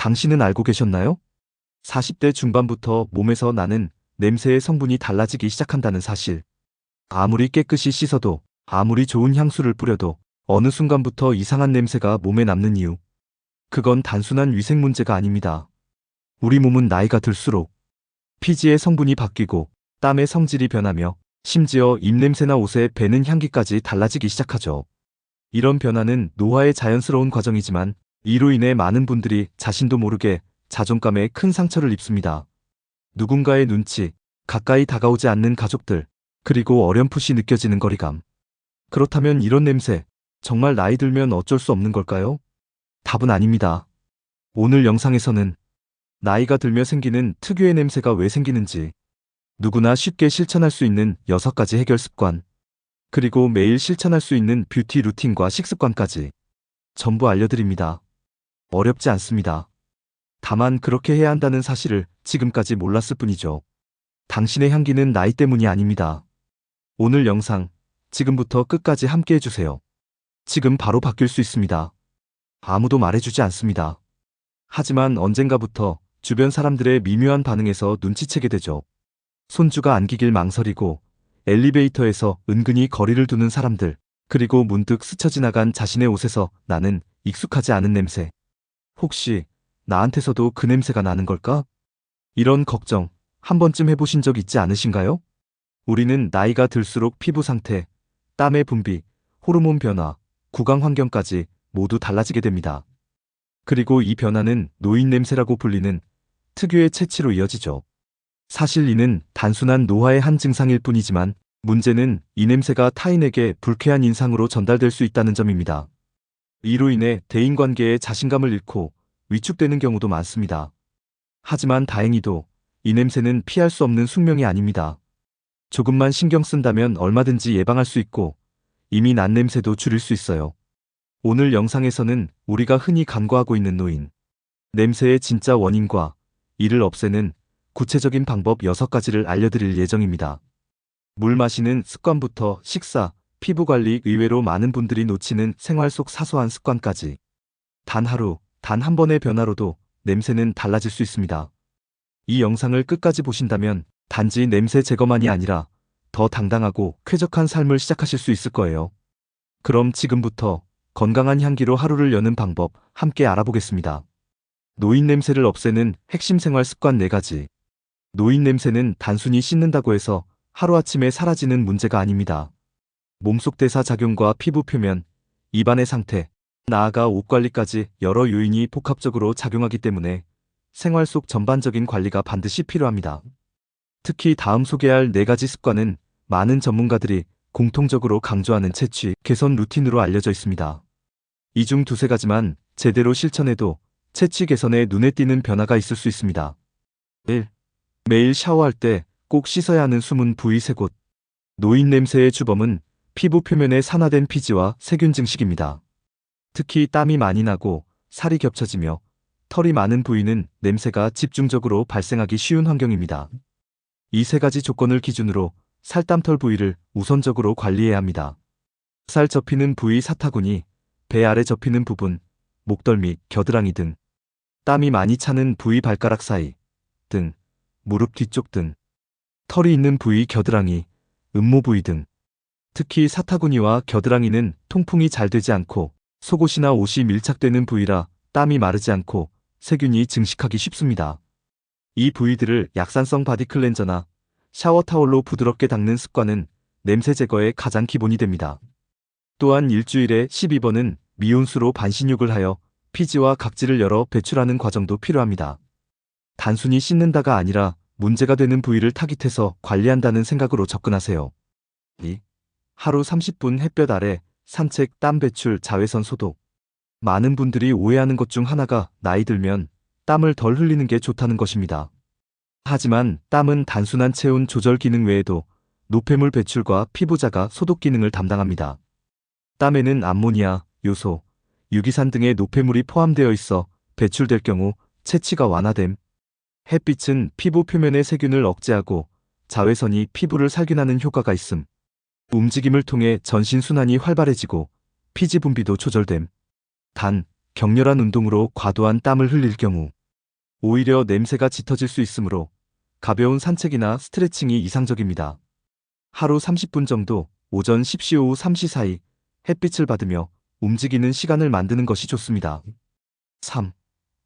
당신은 알고 계셨나요? 40대 중반부터 몸에서 나는 냄새의 성분이 달라지기 시작한다는 사실. 아무리 깨끗이 씻어도, 아무리 좋은 향수를 뿌려도 어느 순간부터 이상한 냄새가 몸에 남는 이유. 그건 단순한 위생 문제가 아닙니다. 우리 몸은 나이가 들수록 피지의 성분이 바뀌고 땀의 성질이 변하며 심지어 입냄새나 옷에 배는 향기까지 달라지기 시작하죠. 이런 변화는 노화의 자연스러운 과정이지만 이로 인해 많은 분들이 자신도 모르게 자존감에 큰 상처를 입습니다. 누군가의 눈치, 가까이 다가오지 않는 가족들, 그리고 어렴풋이 느껴지는 거리감. 그렇다면 이런 냄새, 정말 나이 들면 어쩔 수 없는 걸까요? 답은 아닙니다. 오늘 영상에서는 나이가 들며 생기는 특유의 냄새가 왜 생기는지, 누구나 쉽게 실천할 수 있는 6가지 해결 습관, 그리고 매일 실천할 수 있는 뷰티 루틴과 식습관까지 전부 알려드립니다. 어렵지 않습니다. 다만 그렇게 해야 한다는 사실을 지금까지 몰랐을 뿐이죠. 당신의 향기는 나이 때문이 아닙니다. 오늘 영상, 지금부터 끝까지 함께 해주세요. 지금 바로 바뀔 수 있습니다. 아무도 말해주지 않습니다. 하지만 언젠가부터 주변 사람들의 미묘한 반응에서 눈치채게 되죠. 손주가 안기길 망설이고, 엘리베이터에서 은근히 거리를 두는 사람들, 그리고 문득 스쳐 지나간 자신의 옷에서 나는 익숙하지 않은 냄새. 혹시 나한테서도 그 냄새가 나는 걸까? 이런 걱정 한 번쯤 해보신 적 있지 않으신가요? 우리는 나이가 들수록 피부 상태, 땀의 분비, 호르몬 변화, 구강 환경까지 모두 달라지게 됩니다. 그리고 이 변화는 노인 냄새라고 불리는 특유의 체취로 이어지죠. 사실 이는 단순한 노화의 한 증상일 뿐이지만 문제는 이 냄새가 타인에게 불쾌한 인상으로 전달될 수 있다는 점입니다. 이로 인해 대인관계에 자신감을 잃고 위축되는 경우도 많습니다. 하지만 다행히도 이 냄새는 피할 수 없는 숙명이 아닙니다. 조금만 신경 쓴다면 얼마든지 예방할 수 있고 이미 난 냄새도 줄일 수 있어요. 오늘 영상에서는 우리가 흔히 간과하고 있는 노인 냄새의 진짜 원인과 이를 없애는 구체적인 방법 6가지를 알려드릴 예정입니다. 물 마시는 습관부터 식사, 피부 관리, 의외로 많은 분들이 놓치는 생활 속 사소한 습관까지 단 하루, 단 한 번의 변화로도 냄새는 달라질 수 있습니다. 이 영상을 끝까지 보신다면 단지 냄새 제거만이 아니라 더 당당하고 쾌적한 삶을 시작하실 수 있을 거예요. 그럼 지금부터 건강한 향기로 하루를 여는 방법 함께 알아보겠습니다. 노인 냄새를 없애는 핵심 생활 습관 4가지. 노인 냄새는 단순히 씻는다고 해서 하루아침에 사라지는 문제가 아닙니다. 몸속 대사 작용과 피부 표면, 입안의 상태, 나아가 옷 관리까지 여러 요인이 복합적으로 작용하기 때문에 생활 속 전반적인 관리가 반드시 필요합니다. 특히 다음 소개할 4가지 습관은 많은 전문가들이 공통적으로 강조하는 채취 개선 루틴으로 알려져 있습니다. 이 중 2-3가지만 제대로 실천해도 채취 개선에 눈에 띄는 변화가 있을 수 있습니다. 1. 매일 샤워할 때 꼭 씻어야 하는 숨은 부위 3곳. 노인 냄새의 주범은 피부 표면에 산화된 피지와 세균 증식입니다. 특히 땀이 많이 나고 살이 겹쳐지며 털이 많은 부위는 냄새가 집중적으로 발생하기 쉬운 환경입니다. 이 3가지 조건을 기준으로 살땀털 부위를 우선적으로 관리해야 합니다. 살 접히는 부위 사타구니, 배 아래 접히는 부분, 목덜 및 겨드랑이 등, 땀이 많이 차는 부위 발가락 사이 등, 무릎 뒤쪽 등, 털이 있는 부위 겨드랑이, 음모 부위 등. 특히 사타구니와 겨드랑이는 통풍이 잘 되지 않고 속옷이나 옷이 밀착되는 부위라 땀이 마르지 않고 세균이 증식하기 쉽습니다. 이 부위들을 약산성 바디 클렌저나 샤워 타월로 부드럽게 닦는 습관은 냄새 제거의 가장 기본이 됩니다. 또한 일주일에 12번은 미온수로 반신욕을 하여 피지와 각질을 열어 배출하는 과정도 필요합니다. 단순히 씻는다가 아니라 문제가 되는 부위를 타깃해서 관리한다는 생각으로 접근하세요. 2. 하루 30분 햇볕 아래 산책, 땀 배출, 자외선 소독. 많은 분들이 오해하는 것 중 하나가 나이 들면 땀을 덜 흘리는 게 좋다는 것입니다. 하지만 땀은 단순한 체온 조절 기능 외에도 노폐물 배출과 피부자가 소독 기능을 담당합니다. 땀에는 암모니아, 요소, 유기산 등의 노폐물이 포함되어 있어 배출될 경우 채취가 완화됨. 햇빛은 피부 표면의 세균을 억제하고 자외선이 피부를 살균하는 효과가 있음. 움직임을 통해 전신순환이 활발해지고 피지 분비도 조절됨. 단, 격렬한 운동으로 과도한 땀을 흘릴 경우 오히려 냄새가 짙어질 수 있으므로 가벼운 산책이나 스트레칭이 이상적입니다. 하루 30분 정도 오전 10시 오후 3시 사이 햇빛을 받으며 움직이는 시간을 만드는 것이 좋습니다. 3.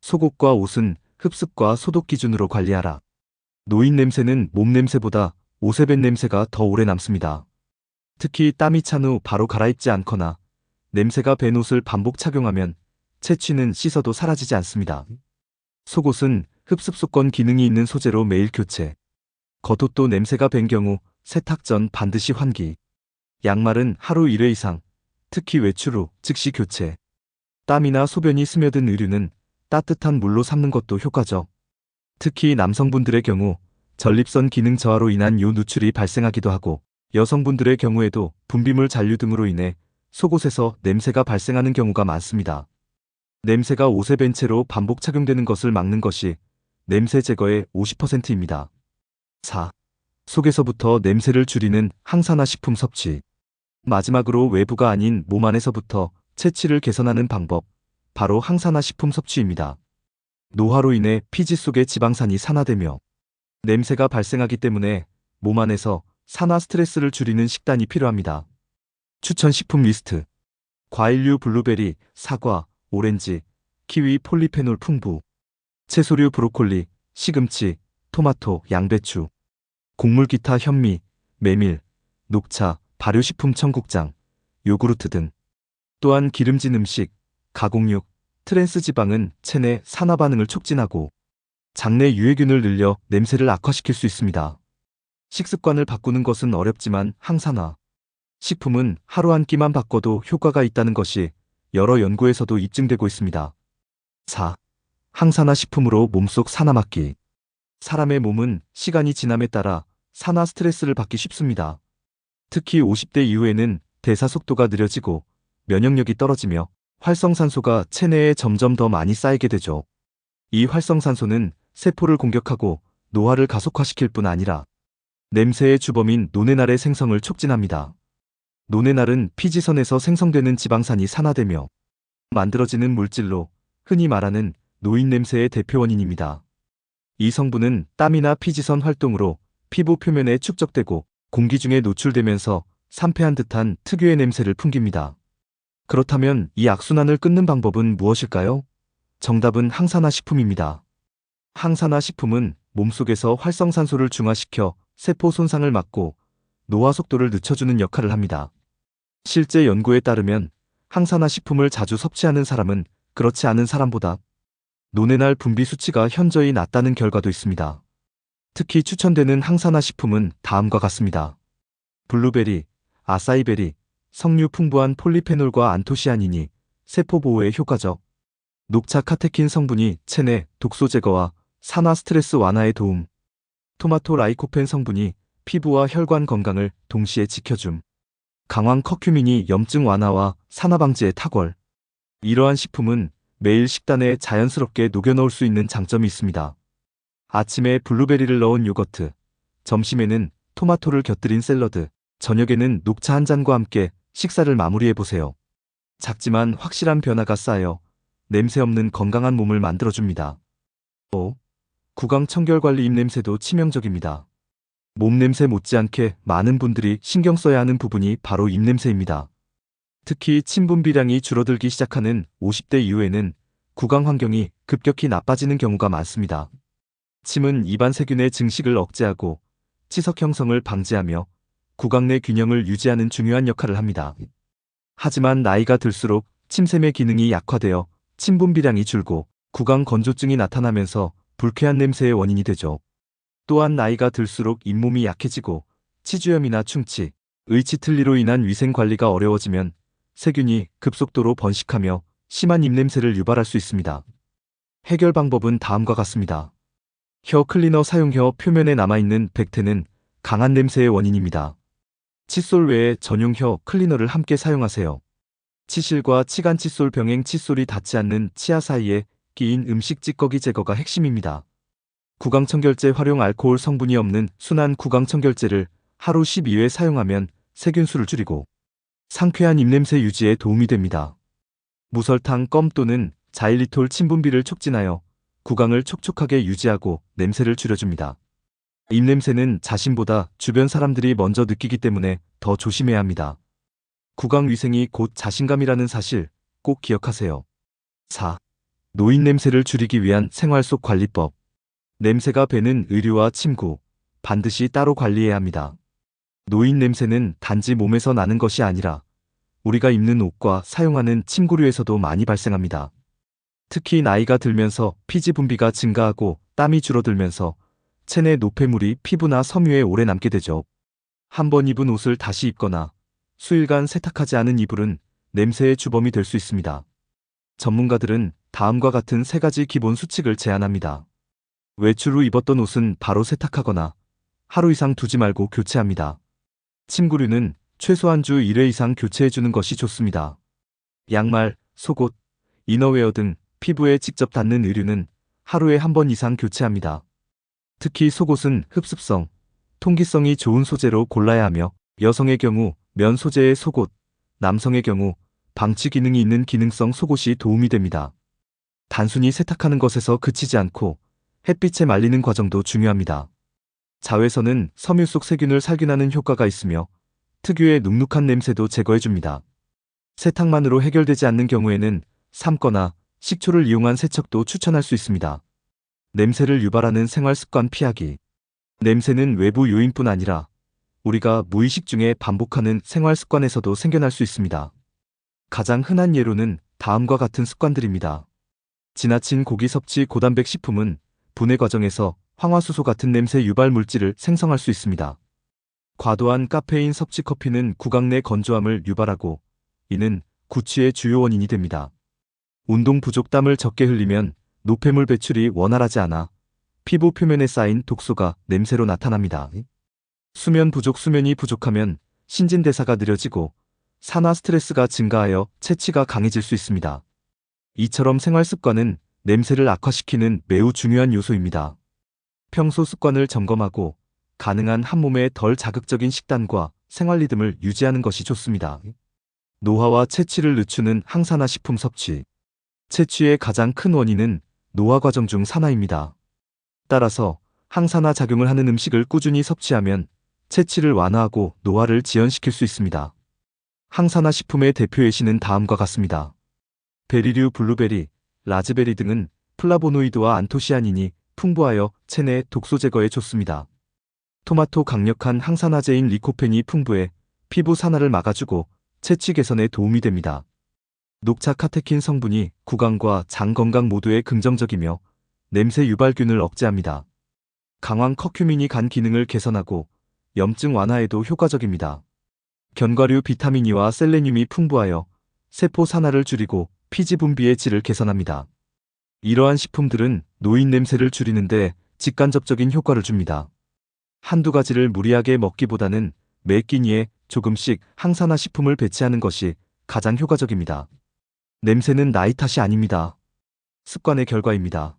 속옷과 옷은 흡습과 소독 기준으로 관리하라. 노인 냄새는 몸 냄새보다 옷에 밴 냄새가 더 오래 남습니다. 특히 땀이 찬 후 바로 갈아입지 않거나 냄새가 밴 옷을 반복 착용하면 채취는 씻어도 사라지지 않습니다. 속옷은 흡습소권 기능이 있는 소재로 매일 교체. 겉옷도 냄새가 밴 경우 세탁 전 반드시 환기. 양말은 하루 1회 이상, 특히 외출 후 즉시 교체. 땀이나 소변이 스며든 의류는 따뜻한 물로 삶는 것도 효과적. 특히 남성분들의 경우 전립선 기능 저하로 인한 요 누출이 발생하기도 하고 여성분들의 경우에도 분비물 잔류 등으로 인해 속옷에서 냄새가 발생하는 경우가 많습니다. 냄새가 옷에 밴 채로 반복 착용되는 것을 막는 것이 냄새 제거의 50%입니다. 4. 속에서부터 냄새를 줄이는 항산화 식품 섭취. 마지막으로 외부가 아닌 몸 안에서부터 채취를 개선하는 방법, 바로 항산화 식품 섭취입니다. 노화로 인해 피지 속의 지방산이 산화되며 냄새가 발생하기 때문에 몸 안에서 산화 스트레스를 줄이는 식단이 필요합니다. 추천 식품 리스트. 과일류 블루베리, 사과, 오렌지, 키위 폴리페놀 풍부. 채소류 브로콜리, 시금치, 토마토, 양배추. 곡물 기타 현미, 메밀, 녹차, 발효식품 청국장, 요구르트 등. 또한 기름진 음식, 가공육, 트랜스 지방은 체내 산화 반응을 촉진하고 장내 유해균을 늘려 냄새를 악화시킬 수 있습니다. 식습관을 바꾸는 것은 어렵지만 항산화 식품은 하루 한 끼만 바꿔도 효과가 있다는 것이 여러 연구에서도 입증되고 있습니다. 4. 항산화 식품으로 몸속 산화 막기. 사람의 몸은 시간이 지남에 따라 산화 스트레스를 받기 쉽습니다. 특히 50대 이후에는 대사 속도가 느려지고 면역력이 떨어지며 활성산소가 체내에 점점 더 많이 쌓이게 되죠. 이 활성산소는 세포를 공격하고 노화를 가속화시킬 뿐 아니라 냄새의 주범인 노네날의 생성을 촉진합니다. 노네날은 피지선에서 생성되는 지방산이 산화되며 만들어지는 물질로 흔히 말하는 노인 냄새의 대표 원인입니다. 이 성분은 땀이나 피지선 활동으로 피부 표면에 축적되고 공기 중에 노출되면서 상쾌한 듯한 특유의 냄새를 풍깁니다. 그렇다면 이 악순환을 끊는 방법은 무엇일까요? 정답은 항산화 식품입니다. 항산화 식품은 몸속에서 활성산소를 중화시켜 세포 손상을 막고 노화 속도를 늦춰주는 역할을 합니다. 실제 연구에 따르면 항산화 식품을 자주 섭취하는 사람은 그렇지 않은 사람보다 노네날 분비 수치가 현저히 낮다는 결과도 있습니다. 특히 추천되는 항산화 식품은 다음과 같습니다. 블루베리, 아사이베리, 석류 풍부한 폴리페놀과 안토시아닌이 세포 보호에 효과적. 녹차 카테킨 성분이 체내 독소 제거와 산화 스트레스 완화에 도움. 토마토 라이코펜 성분이 피부와 혈관 건강을 동시에 지켜줌. 강황 커큐민이 염증 완화와 산화 방지에 탁월. 이러한 식품은 매일 식단에 자연스럽게 녹여 넣을 수 있는 장점이 있습니다. 아침에 블루베리를 넣은 요거트, 점심에는 토마토를 곁들인 샐러드, 저녁에는 녹차 한 잔과 함께 식사를 마무리해보세요. 작지만 확실한 변화가 쌓여 냄새 없는 건강한 몸을 만들어줍니다. 5. 구강 청결관리. 입냄새도 치명적입니다. 몸냄새 못지않게 많은 분들이 신경 써야 하는 부분이 바로 입냄새입니다. 특히 침 분비량이 줄어들기 시작하는 50대 이후에는 구강 환경이 급격히 나빠지는 경우가 많습니다. 침은 입안 세균의 증식을 억제하고 치석 형성을 방지하며 구강 내 균형을 유지하는 중요한 역할을 합니다. 하지만 나이가 들수록 침샘의 기능이 약화되어 침 분비량이 줄고 구강 건조증이 나타나면서 불쾌한 냄새의 원인이 되죠. 또한 나이가 들수록 잇몸이 약해지고 치주염이나 충치, 의치틀니로 인한 위생 관리가 어려워지면 세균이 급속도로 번식하며 심한 입냄새를 유발할 수 있습니다. 해결 방법은 다음과 같습니다. 혀 클리너 사용. 혀 표면에 남아있는 백태는 강한 냄새의 원인입니다. 칫솔 외에 전용 혀 클리너를 함께 사용하세요. 치실과 치간 칫솔 병행 칫솔이 닿지 않는 치아 사이에 끼인 음식 찌꺼기 제거가 핵심입니다. 구강청결제 활용. 알코올 성분이 없는 순한 구강청결제를 하루 12회 사용하면 세균수를 줄이고 상쾌한 입냄새 유지에 도움이 됩니다. 무설탕, 껌 또는 자일리톨 침분비를 촉진하여 구강을 촉촉하게 유지하고 냄새를 줄여줍니다. 입냄새는 자신보다 주변 사람들이 먼저 느끼기 때문에 더 조심해야 합니다. 구강 위생이 곧 자신감이라는 사실 꼭 기억하세요. 4. 노인 냄새를 줄이기 위한 생활 속 관리법. 냄새가 배는 의류와 침구, 반드시 따로 관리해야 합니다. 노인 냄새는 단지 몸에서 나는 것이 아니라 우리가 입는 옷과 사용하는 침구류에서도 많이 발생합니다. 특히 나이가 들면서 피지 분비가 증가하고 땀이 줄어들면서 체내 노폐물이 피부나 섬유에 오래 남게 되죠. 한번 입은 옷을 다시 입거나 수일간 세탁하지 않은 이불은 냄새의 주범이 될 수 있습니다. 전문가들은 다음과 같은 3가지 기본 수칙을 제안합니다. 외출 후 입었던 옷은 바로 세탁하거나 하루 이상 두지 말고 교체합니다. 침구류는 최소한 주 1회 이상 교체해주는 것이 좋습니다. 양말, 속옷, 이너웨어 등 피부에 직접 닿는 의류는 하루에 한 번 이상 교체합니다. 특히 속옷은 흡습성, 통기성이 좋은 소재로 골라야 하며 여성의 경우 면 소재의 속옷, 남성의 경우 방치 기능이 있는 기능성 속옷이 도움이 됩니다. 단순히 세탁하는 것에서 그치지 않고 햇빛에 말리는 과정도 중요합니다. 자외선은 섬유 속 세균을 살균하는 효과가 있으며 특유의 눅눅한 냄새도 제거해줍니다. 세탁만으로 해결되지 않는 경우에는 삶거나 식초를 이용한 세척도 추천할 수 있습니다. 냄새를 유발하는 생활 습관 피하기. 냄새는 외부 요인뿐 아니라 우리가 무의식 중에 반복하는 생활 습관에서도 생겨날 수 있습니다. 가장 흔한 예로는 다음과 같은 습관들입니다. 지나친 고기 섭취. 고단백 식품은 분해 과정에서 황화수소 같은 냄새 유발 물질을 생성할 수 있습니다. 과도한 카페인 섭취. 커피는 구강 내 건조함을 유발하고 이는 구취의 주요 원인이 됩니다. 운동 부족. 땀을 적게 흘리면 노폐물 배출이 원활하지 않아 피부 표면에 쌓인 독소가 냄새로 나타납니다. 수면 부족. 수면이 부족하면 신진대사가 느려지고 산화 스트레스가 증가하여 체취가 강해질 수 있습니다. 이처럼 생활 습관은 냄새를 악화시키는 매우 중요한 요소입니다. 평소 습관을 점검하고 가능한 한 몸에 덜 자극적인 식단과 생활 리듬을 유지하는 것이 좋습니다. 노화와 체취를 늦추는 항산화 식품 섭취. 체취의 가장 큰 원인은 노화 과정 중 산화입니다. 따라서 항산화 작용을 하는 음식을 꾸준히 섭취하면 체취를 완화하고 노화를 지연시킬 수 있습니다. 항산화 식품의 대표 예시는 다음과 같습니다. 베리류, 블루베리, 라즈베리 등은 플라보노이드와 안토시아닌이 풍부하여 체내 독소 제거에 좋습니다. 토마토 강력한 항산화제인 리코펜이 풍부해 피부 산화를 막아주고 체취 개선에 도움이 됩니다. 녹차 카테킨 성분이 구강과 장 건강 모두에 긍정적이며 냄새 유발균을 억제합니다. 강황 커큐민이 간 기능을 개선하고 염증 완화에도 효과적입니다. 견과류 비타민 E와 셀레늄이 풍부하여 세포 산화를 줄이고 피지 분비의 질을 개선합니다. 이러한 식품들은 노인 냄새를 줄이는데 직간접적인 효과를 줍니다. 한두 가지를 무리하게 먹기보다는 매 끼니에 조금씩 항산화 식품을 배치하는 것이 가장 효과적입니다. 냄새는 나이 탓이 아닙니다. 습관의 결과입니다.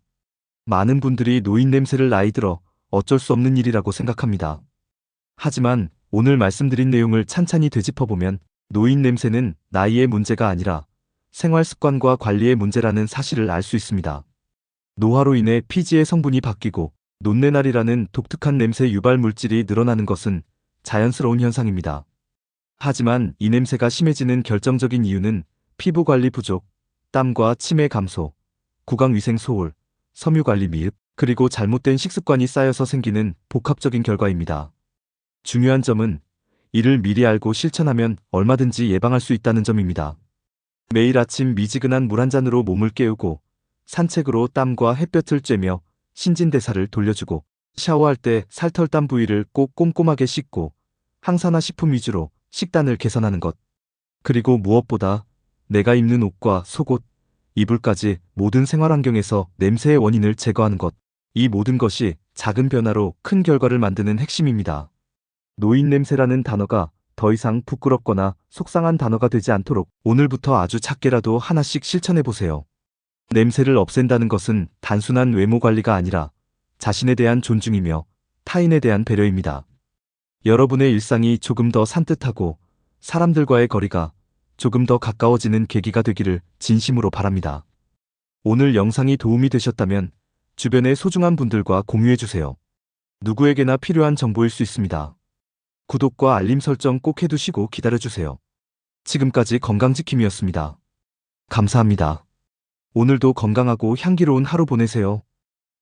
많은 분들이 노인 냄새를 나이 들어 어쩔 수 없는 일이라고 생각합니다. 하지만 오늘 말씀드린 내용을 찬찬히 되짚어보면 노인 냄새는 나이의 문제가 아니라 생활 습관과 관리의 문제라는 사실을 알 수 있습니다. 노화로 인해 피지의 성분이 바뀌고 논내날이라는 독특한 냄새 유발 물질이 늘어나는 것은 자연스러운 현상입니다. 하지만 이 냄새가 심해지는 결정적인 이유는 피부 관리 부족, 땀과 치매 감소, 구강 위생 소홀, 섬유 관리 미흡, 그리고 잘못된 식습관이 쌓여서 생기는 복합적인 결과입니다. 중요한 점은 이를 미리 알고 실천하면 얼마든지 예방할 수 있다는 점입니다. 매일 아침 미지근한 물 한 잔으로 몸을 깨우고 산책으로 땀과 햇볕을 쬐며 신진대사를 돌려주고 샤워할 때 살털땀 부위를 꼭 꼼꼼하게 씻고 항산화 식품 위주로 식단을 개선하는 것. 그리고 무엇보다 내가 입는 옷과 속옷, 이불까지 모든 생활 환경에서 냄새의 원인을 제거하는 것. 이 모든 것이 작은 변화로 큰 결과를 만드는 핵심입니다. 노인 냄새라는 단어가 더 이상 부끄럽거나 속상한 단어가 되지 않도록 오늘부터 아주 작게라도 하나씩 실천해보세요. 냄새를 없앤다는 것은 단순한 외모 관리가 아니라 자신에 대한 존중이며 타인에 대한 배려입니다. 여러분의 일상이 조금 더 산뜻하고 사람들과의 거리가 조금 더 가까워지는 계기가 되기를 진심으로 바랍니다. 오늘 영상이 도움이 되셨다면 주변의 소중한 분들과 공유해주세요. 누구에게나 필요한 정보일 수 있습니다. 구독과 알림 설정 꼭 해두시고 기다려주세요. 지금까지 건강지킴이었습니다. 감사합니다. 오늘도 건강하고 향기로운 하루 보내세요.